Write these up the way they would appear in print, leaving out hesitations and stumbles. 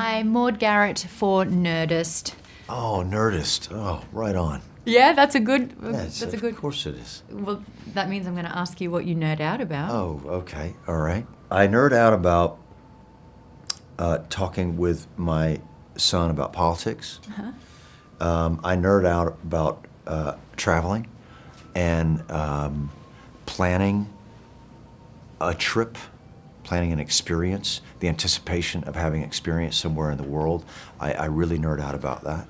Hi, Maude Garrett for Nerdist. Oh, Nerdist. Oh, right on. Yeah, that's a good. Yes, of course it is. Well, that means I'm going to ask you what you nerd out about. Oh, okay. All right. I nerd out about talking with my son about politics. I nerd out about traveling and planning a trip, planning an experience, the anticipation of having an experience somewhere in the world. I really nerd out about that.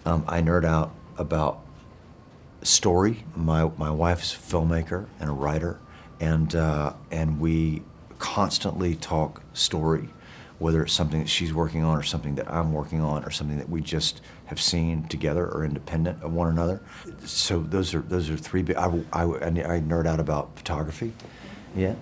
I nerd out about story. My wife is a filmmaker and a writer, and we constantly talk story, whether it's something that she's working on or something that I'm working on or something that we just have seen together or independent of one another. So those are three big. I nerd out about photography. Yeah.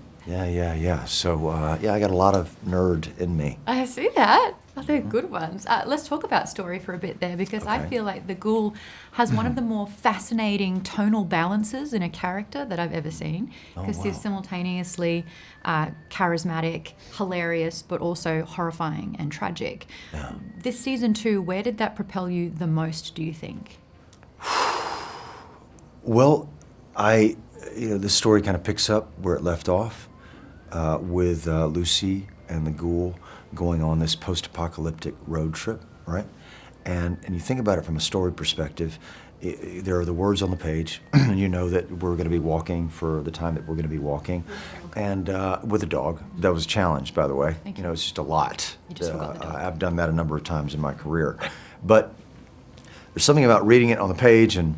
So I got a lot of nerd in me. I see that. Oh, they're good ones. Let's talk about story for a bit there, because I Okay. feel like the Ghoul has one of the more fascinating tonal balances in a character that I've ever seen, because wow. he's simultaneously charismatic, hilarious, but also horrifying and tragic. Yeah. This season 2, where did that propel you the most, do you think? Well, the story kind of picks up where it left off with Lucy and the Ghoul going on this post-apocalyptic road trip, right? And you think about it from a story perspective, there are the words on the page, and you know that we're going to be walking for the time that we're going to be walking, and with a dog. That was a challenge, by the way. Thank you. You know, it's just a lot. You just forgot the dog. I've done that a number of times in my career. But there's something about reading it on the page, and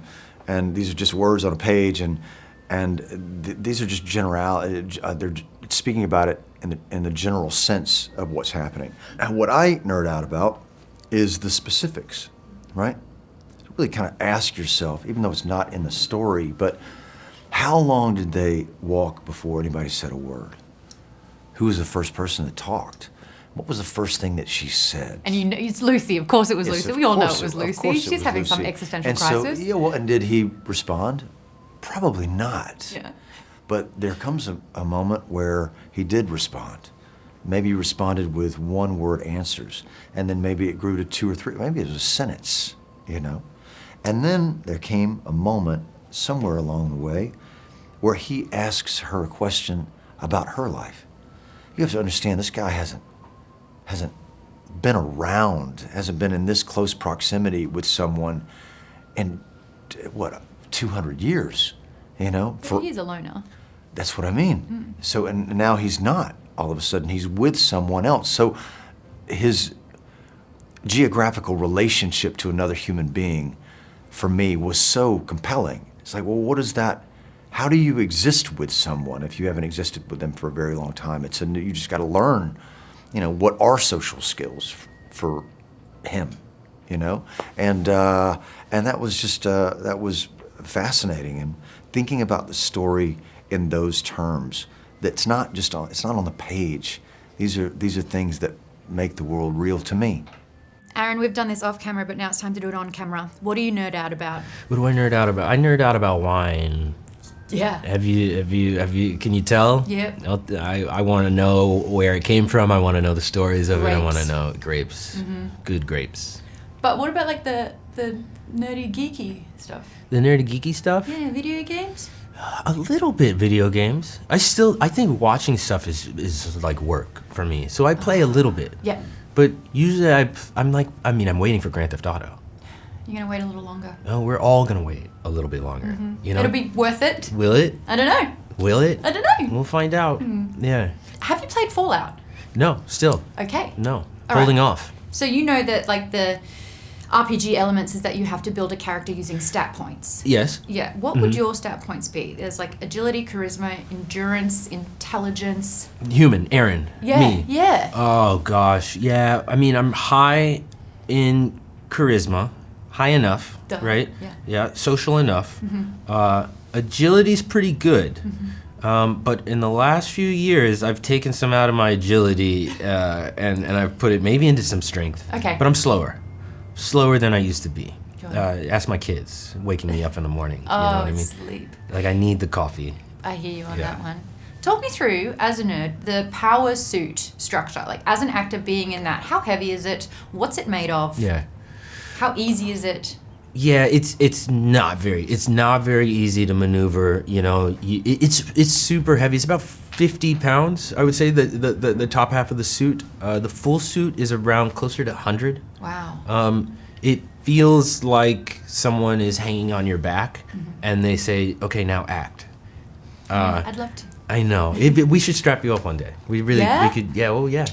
these are just words on a page, and these are just they're speaking about it in the general sense of what's happening. And what I nerd out about is the specifics, right? Really kind of ask yourself, even though it's not in the story, but how long did they walk before anybody said a word? Who was the first person that talked? What was the first thing that she said? And you know, it's Lucy. Of course it was Yes, Lucy. of We all know course it was of Lucy. course it She's was having some Lucy. existential And crisis. So, and did he respond? Probably not. Yeah. But there comes a moment where he did respond. Maybe he responded with one-word answers, and then maybe it grew to 2 or 3. Maybe it was a sentence, you know? And then there came a moment somewhere along the way where he asks her a question about her life. You have to understand, this guy hasn't been around, hasn't been in this close proximity with someone in, 200 years, you know? He's a loner. That's what I mean. So, and now he's not. All of a sudden, he's with someone else. So his geographical relationship to another human being, for me, was so compelling. It's like, well, what is that? How do you exist with someone if you haven't existed with them for a very long time? You just got to learn, what are social skills for him, And that was just, that was fascinating. And thinking about the story in those terms, it's not on the page. These are things that make the world real to me. Aaron, we've done this off camera, but now it's time to do it on camera. What do you nerd out about? What do I nerd out about? I nerd out about wine. Yeah. Have you, can you tell? Yep. I want to know where it came from. I want to know the stories of it. I want to Grapes. know grapes. Good grapes. But what about like the nerdy geeky stuff? The nerdy geeky stuff? Yeah, video games? A little bit video games. I think watching stuff is like work for me. So I play a little bit. Yeah. But usually I'm waiting for Grand Theft Auto. You're going to wait a little longer. No, we're all going to wait a little bit longer. It'll be worth it. Will it? I don't know. Will it? I don't know. We'll find out. Yeah. Have you played Fallout? No, still. Okay. No. All Holding right. off. So you know that like the RPG elements is that you have to build a character using stat points. Yes. Yeah. What would your stat points be? There's like agility, charisma, endurance, intelligence. Human, Aaron. Yeah. Me. Yeah. Oh gosh. Yeah. I mean, I'm high in charisma. High enough, Duh. right? Yeah. Yeah. Social enough. Agility's pretty good. But in the last few years, I've taken some out of my agility and I've put it maybe into some strength. Okay. But I'm slower than I used to be. Sure. Ask my kids waking me up in the morning. You know Oh, what I mean? sleep. Like I need the coffee. I hear you on Yeah. that one. Talk me through, as a nerd, the power suit structure. Like, as an actor being in that, how heavy is it? What's it made of? Yeah. How easy is it? Yeah, it's not very easy to maneuver. You know, it's super heavy. It's about 50 pounds, I would say. The top half of the suit. The full suit is around closer to 100. Wow. It feels like someone is hanging on your back, and they say, "Okay, now act." Yeah, I'd love to. I know. We should strap you up one day. We could. Yeah. Oh yeah.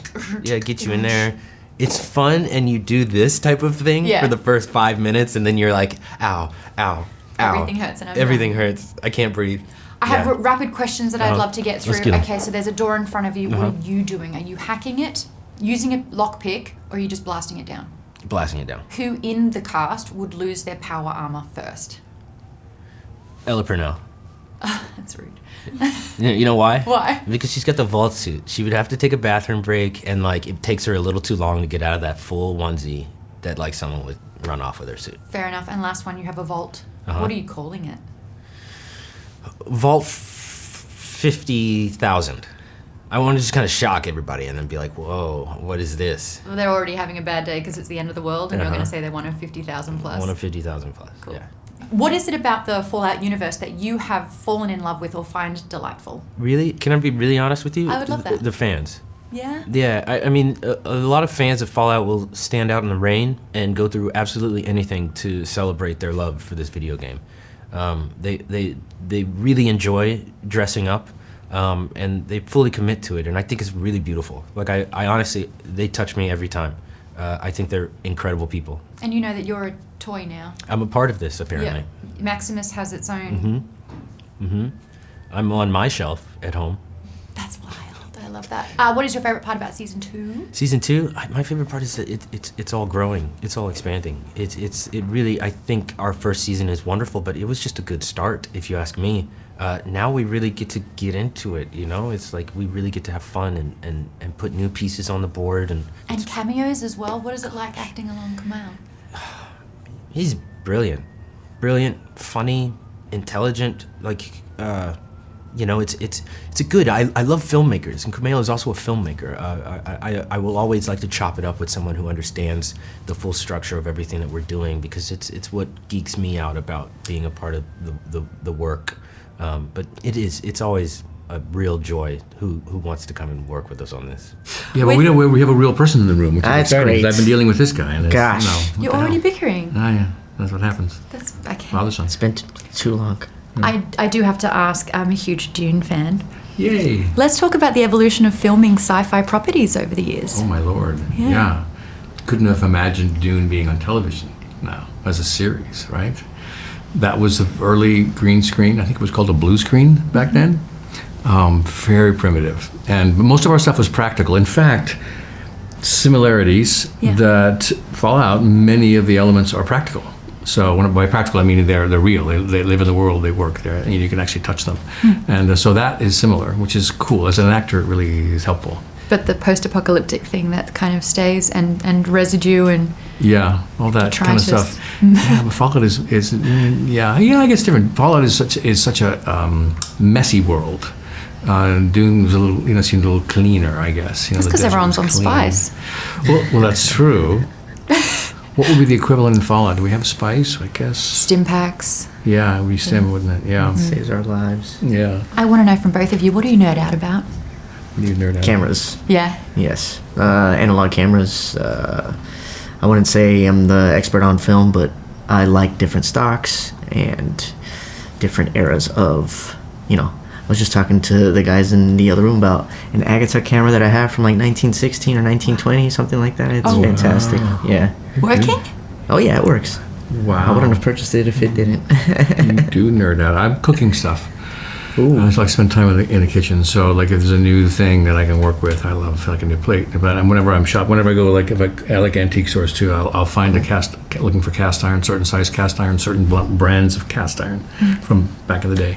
Yeah. Get you in there. It's fun, and you do this type of thing for the first 5 minutes, and then you're like, ow, ow, ow. Everything hurts, and everything hurts. I can't breathe. I have rapid questions that I'd love to get through. Let's get 'em. Okay, so there's a door in front of you. What are you doing? Are you hacking it, using a lockpick, or are you just blasting it down? Blasting it down. Who in the cast would lose their power armor first? Ella Purnell. That's rude. You know why? Why? Because she's got the vault suit. She would have to take a bathroom break, and like it takes her a little too long to get out of that full onesie that like someone would run off with her suit. Fair enough. And last one, you have a vault. What are you calling it? Vault 50,000. I want to just kind of shock everybody and then be like, whoa, what is this? Well, they're already having a bad day because it's the end of the world, and you're going to say they're one of 50,000 plus. One of 50,000 plus. Cool. Yeah. What is it about the Fallout universe that you have fallen in love with or find delightful? Really? Can I be really honest with you? I would love that. The fans. Yeah? Yeah, I mean, a lot of fans of Fallout will stand out in the rain and go through absolutely anything to celebrate their love for this video game. They really enjoy dressing up, and they fully commit to it, and I think it's really beautiful. Like, I honestly, they touch me every time. I think they're incredible people. And you know that you're a toy now. I'm a part of this, apparently. Yeah. Maximus has its own. I'm on my shelf at home. That's wild. I love that. What is your favorite part about season 2? Season 2, my favorite part is that it's all growing. It's all expanding. It really, I think our first season is wonderful, but it was just a good start, if you ask me. Now we really get to get into it, you know? It's like we really get to have fun and put new pieces on the board. And cameos as well. What is it like acting along Kamal? He's brilliant. Brilliant, funny, intelligent, like, you know, it's a good, I love filmmakers, and Kumail is also a filmmaker. I will always like to chop it up with someone who understands the full structure of everything that we're doing, because it's what geeks me out about being a part of the work. But it's always a real joy who wants to come and work with us on this. Yeah, but we have a real person in the room, which is That's exciting, great. 'cause I've been dealing with this guy. And Gosh. You're already bickering. Oh, yeah, that's what happens. That's okay. Father-son. It's been too long. I do have to ask, I'm a huge Dune fan. Yay. Let's talk about the evolution of filming sci-fi properties over the years. Oh, my Lord. Yeah. Couldn't have imagined Dune being on television now as a series, right? That was the early green screen. I think it was called a blue screen back then. Very primitive. And most of our stuff was practical. In fact, similarities that Fallout, many of the elements are practical. So by practical, I mean they're real. They live in the world, they work there, and you can actually touch them. And so that is similar, which is cool. As an actor, it really is helpful. But the post-apocalyptic thing that kind of stays, and residue and Yeah, all that kind of detritus. stuff. Yeah, but Fallout is I guess different. Fallout is such a messy world. Dune was a little, seemed a little cleaner, I guess. That's because everyone's on spice. Well, that's true. What would be the equivalent in Fallout? Do we have spice? I guess. Stim packs. Yeah, it would be stim, wouldn't it? Yeah. Saves our lives. Yeah. I want to know from both of you, what do you nerd out about? What do you nerd out? Cameras. Yeah. Yes. Analog cameras. I wouldn't say I'm the expert on film, but I like different stocks and different eras of, I was just talking to the guys in the other room about an Agatha camera that I have from like 1916 or 1920, something like that. It's fantastic. Wow. Yeah. Working? Oh yeah, it works. Wow. I wouldn't have purchased it if it didn't. You do nerd out. I'm cooking stuff. Ooh. I just like to spend time in the kitchen. So like if there's a new thing that I can work with, I love like a new plate. But whenever I'm whenever I go I like antique stores too, I'll find looking for cast iron, certain size cast iron, certain brands of cast iron from back in the day.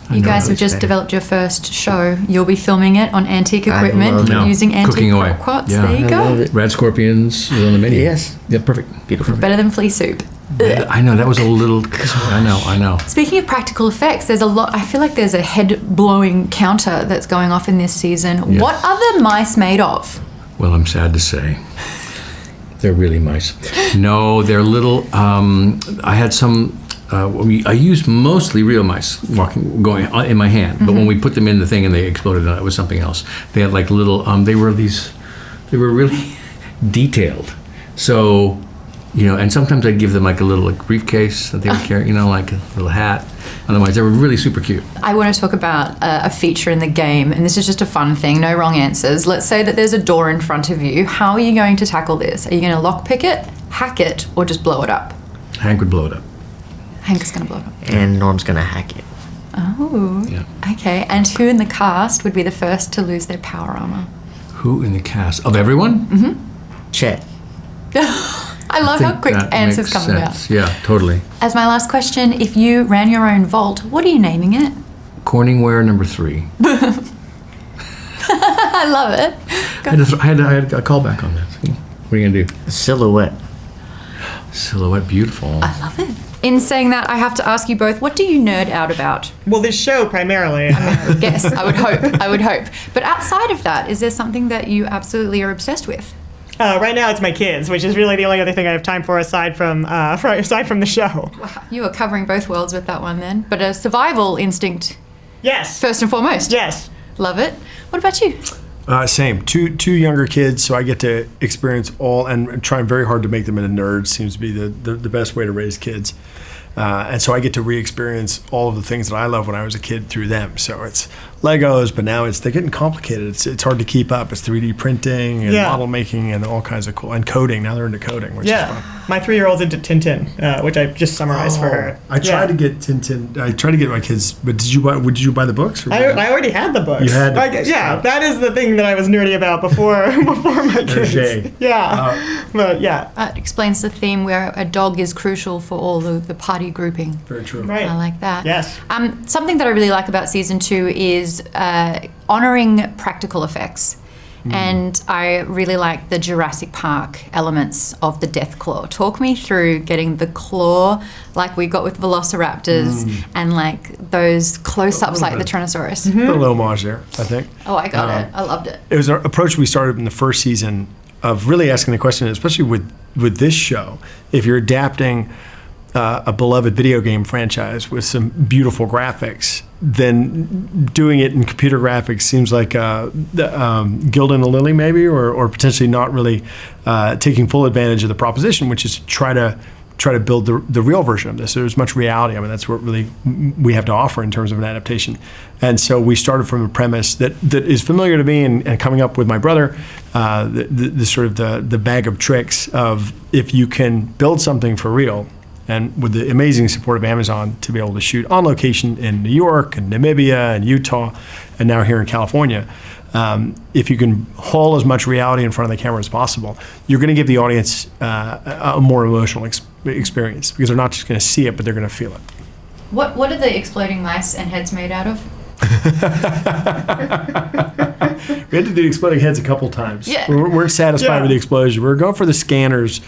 You guys have just developed your first show. You'll be filming it on antique I equipment love it. using antique Cooking away. pots. Yeah. There you I go. love it. Red Scorpions is on the menu. Yes. Yeah, perfect. Beautiful. Better than flea soup. I know, that was a little, I know. Speaking of practical effects, there's a lot. I feel like there's a head-blowing counter that's going off in this season. Yes. What are the mice made of? Well, I'm sad to say, they're really mice. No, they're little, I had some, I used mostly real mice going in my hand, but when we put them in the thing and they exploded, it was something else. They had like little, they were really detailed. So, and sometimes I'd give them like a little briefcase that they would carry, like a little hat. Otherwise, they were really super cute. I want to talk about a feature in the game, and this is just a fun thing, no wrong answers. Let's say that there's a door in front of you. How are you going to tackle this? Are you going to lockpick it, hack it, or just blow it up? Hank would blow it up. Hank is going to blow it up. And Norm's gonna hack it. Oh. Yeah. Okay, and who in the cast would be the first to lose their power armor? Who in the cast? Of everyone? Chet. I love how quick That answers makes come sense. about. Yeah, totally. As my last question, if you ran your own vault, what are you naming it? Corningware number 3. I love it. I had a callback on that. What are you going to do? Silhouette. Silhouette, beautiful. I love it. In saying that, I have to ask you both, what do you nerd out about? Well, this show primarily. Yes, I would hope. But outside of that, is there something that you absolutely are obsessed with? Right now, it's my kids, which is really the only other thing I have time for aside from the show. Wow, you are covering both worlds with that one then. But a survival instinct, Yes. first and foremost. Yes. Love it. What about you? Same. Two younger kids, so I get to experience all and trying very hard to make them into nerds. Seems to be the best way to raise kids. And so I get to re-experience all of the things that I loved when I was a kid through them. So it's Legos, but now they're getting complicated. It's hard to keep up. It's 3D printing and model making and all kinds of cool, and coding. Now they're into coding, which is fun. My 3-year-old's into Tintin, which I just summarized for her. I tried to get Tintin. I tried to get my kids, but did you buy the books? Or I already had the books. You had the books. Yeah, that is the thing that I was nerdy about before my kids. Hergé. Yeah, but yeah. It explains the theme where a dog is crucial for all the party grouping. Very true. Right. I like that. Yes. Something that I really like about season 2 is honoring practical effects. And I really like the Jurassic Park elements of the Deathclaw. Talk me through getting the claw like we got with Velociraptors and like those close-ups like the Tyrannosaurus. A little homage there, I think. Oh, I got it. I loved it. It was an approach we started in the first season of really asking the question, especially with this show, if you're adapting a beloved video game franchise with some beautiful graphics, then doing it in computer graphics seems like gilding the lily maybe, or potentially not really taking full advantage of the proposition, which is to try to build the real version of this. So there's much reality. I mean, that's what really we have to offer in terms of an adaptation. And so we started from a premise that is familiar to me, and coming up with my brother, the sort of the bag of tricks of if you can build something for real, and with the amazing support of Amazon to be able to shoot on location in New York and Namibia and Utah, and now here in California, if you can haul as much reality in front of the camera as possible, you're going to give the audience a more emotional experience, because they're not just going to see it, but they're going to feel it. What are the exploding mice and heads made out of? We had to do exploding heads a couple times. Yeah. We weren't satisfied with the explosion. We were going for the scanners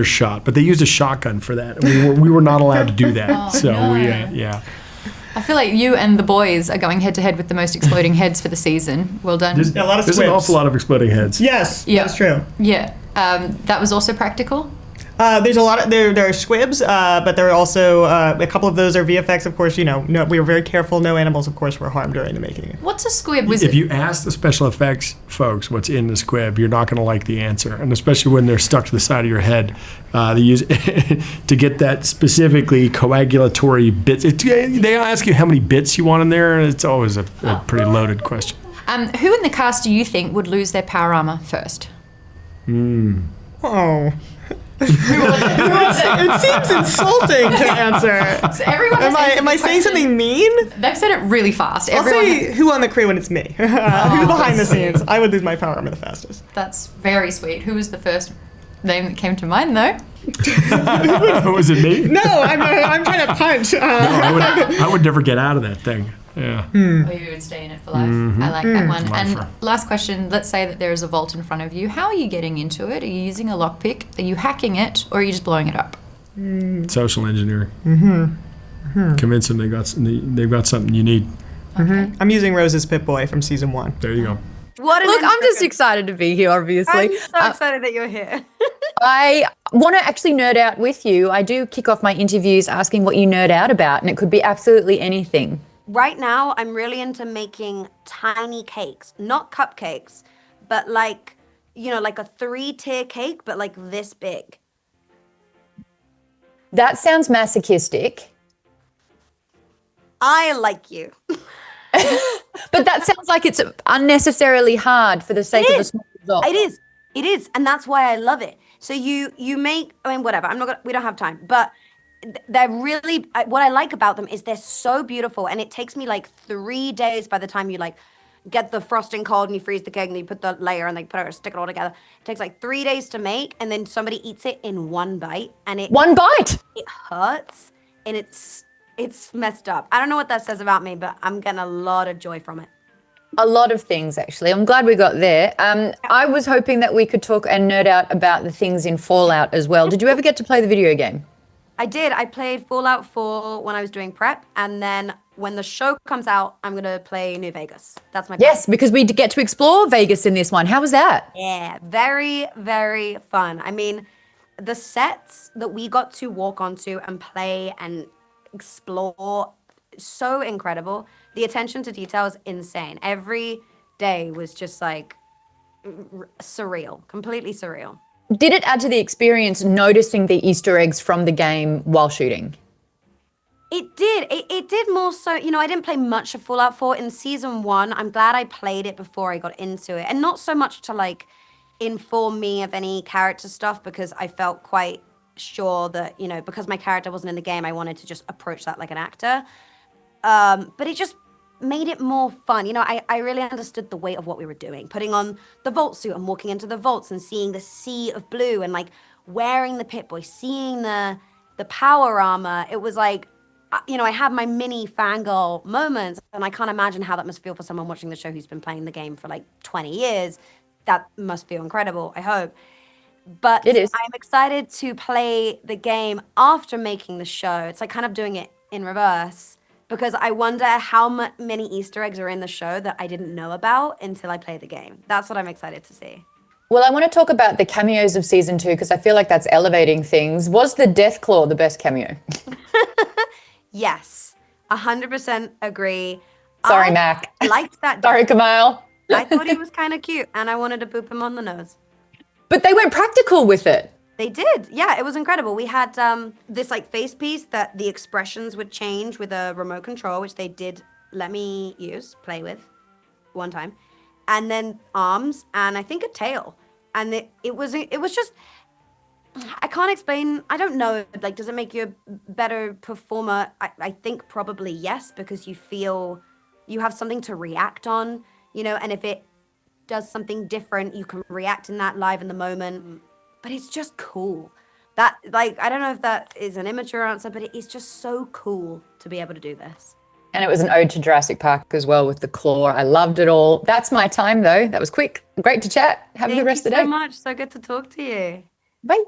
shot, but they used a shotgun for that. And we were not allowed to do that. I feel like you and the boys are going head to head with the most exploding heads for the season. Well done. A lot of There's an squibs. awful lot of exploding heads. Yes, that's true. Yeah. That was also practical. There's a lot of there are squibs, but there are also a couple of those are VFX. Of course, we were very careful. No animals, of course, were harmed during the making. What's a squib? If you ask the special effects folks what's in the squib, you're not going to like the answer, and especially when they're stuck to the side of your head. They use to get that specifically coagulatory bits. They ask you how many bits you want in there, and it's always a pretty loaded question. Who in the cast do you think would lose their power armor first? Oh. It seems insulting to answer. So everyone Am I saying something mean? They've said it really fast. I'll say who on the crew when it's me. Who's behind the scenes? I would lose my power armor the fastest. That's very sweet. Who was the first name that came to mind, though? Was it me? No, I'm trying to punch. I would never get out of that thing. Yeah. Or you would stay in it for life. I like that one. Lifer. And last question, let's say that there is a vault in front of you. How are you getting into it? Are you using a lockpick? Are you hacking it? Or are you just blowing it up? Social engineering. Convince them they've got something you need. I'm using Rose's Pip-Boy from season 1. There you go. What an Look, I'm just intro. excited to be here, obviously. I'm so excited that you're here. I want to actually nerd out with you. I do kick off my interviews asking what you nerd out about, and it could be absolutely anything. Right now, I'm really into making tiny cakes, not cupcakes, but like, you know, like a 3-tier cake, but like this big. That sounds masochistic. I like you. But that sounds like it's unnecessarily hard for the sake of a small result. It is, and that's why I love it. So you make, I mean, whatever. We don't have time, but they're really. What I like about them is they're so beautiful, and it takes me like 3 days by the time you like get the frosting cold and you freeze the cake and you put the layer and stick it all together. It takes like 3 days to make, and then somebody eats it in one bite, and One bite. it hurts, and it's messed up. I don't know what that says about me, but I'm getting a lot of joy from it. A lot of things, actually. I'm glad we got there. I was hoping that we could talk and nerd out about the things in Fallout as well. Did you ever get to play the video game? I did. I played Fallout 4 when I was doing prep, and then when the show comes out, I'm gonna play New Vegas. That's my plan. Yes, because we get to explore Vegas in this one. How was that? Yeah, very, very fun. I mean, the sets that we got to walk onto and play and explore, so incredible. The attention to detail is insane. Every day was just like surreal, completely surreal. Did it add to the experience noticing the Easter eggs from the game while shooting? It did. It did more so, you know, I didn't play much of Fallout 4 in season 1. I'm glad I played it before I got into it. And not so much to like inform me of any character stuff, because I felt quite sure that, you know, because my character wasn't in the game, I wanted to just approach that like an actor. But it just made it more fun. You know, I really understood the weight of what we were doing. Putting on the vault suit and walking into the vaults and seeing the sea of blue and like wearing the Pip-Boy, seeing the power armor. It was like, you know, I had my mini fangirl moments, and I can't imagine how that must feel for someone watching the show who's been playing the game for like 20 years. That must feel incredible, I hope. But It is. I'm excited to play the game after making the show. It's like kind of doing it in reverse, because I wonder how many Easter eggs are in the show that I didn't know about until I play the game. That's what I'm excited to see. Well, I want to talk about the cameos of season 2 because I feel like that's elevating things. Was the Deathclaw the best cameo? Yes, 100% agree. Sorry, I Mac. liked that. Sorry, Kamal. I thought he was kind of cute, and I wanted to boop him on the nose. But they went practical with it. They did. Yeah, it was incredible. We had this like face piece that the expressions would change with a remote control, which they did let me play with one time. And then arms and I think a tail. And it was just, I can't explain. I don't know. Like, does it make you a better performer? I think probably yes, because you feel you have something to react on, you know, and if it does something different, you can react in that live in the moment. But it's just cool. That, like, I don't know if that is an immature answer, but it is just so cool to be able to do this. And it was an ode to Jurassic Park as well with the claw. I loved it all. That's my time, though. That was quick. Great to chat. Have a good rest of the day. Thank you so much. So good to talk to you. Bye.